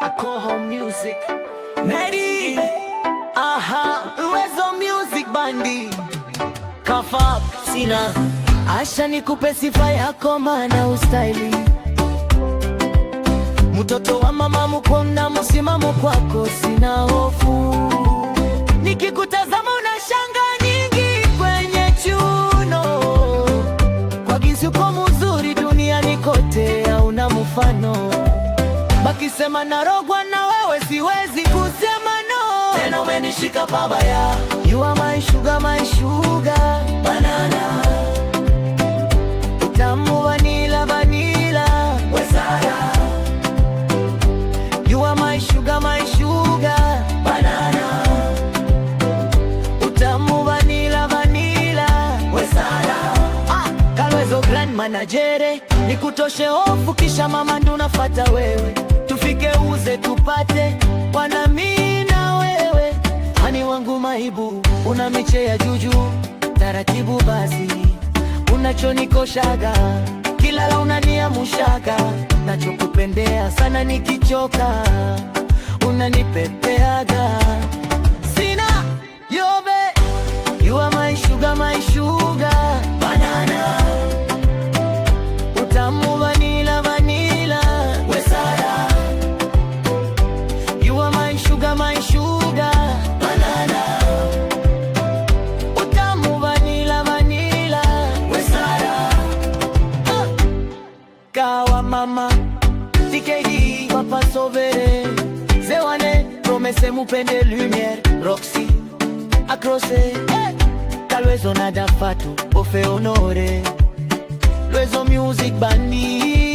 Akoho Music Medi aha Uwezo Music Bandi Kafa sina Asha nikupe sifa yako maana ustaili mtoto wa mama mkona msimamo kwako sina hofu nikikutazama unashanga nyingi kwenye chuno kwa jinsi uko mzuri duniani kote hauna mfano bakisema narogwa na wewe siwezi kusema no tena umenishika pabaya you are my sugar banana utamu vanilla wesaya you are my sugar banana utamu vanilla wesaya Kalwezo grand managere nikutoshe hofu kisha mama ndo nafata wewe tufike uze tupate wana mimi na wewe hani wangu maibu una miche ya juju taratibu basi unachonikoshaga kila la unaniamushaga nachokupendea sana nikichoka unanipepeaga sina yobe you are my sugar banana utamu vanilla wesaya you are my sugar banana utamu vanilla wesaya kawa mama TKD papa sovere zewane promesse mupende lumière Roxy Acrosé Kalwezo na dafatu ofe honore Lwezo Music Bandi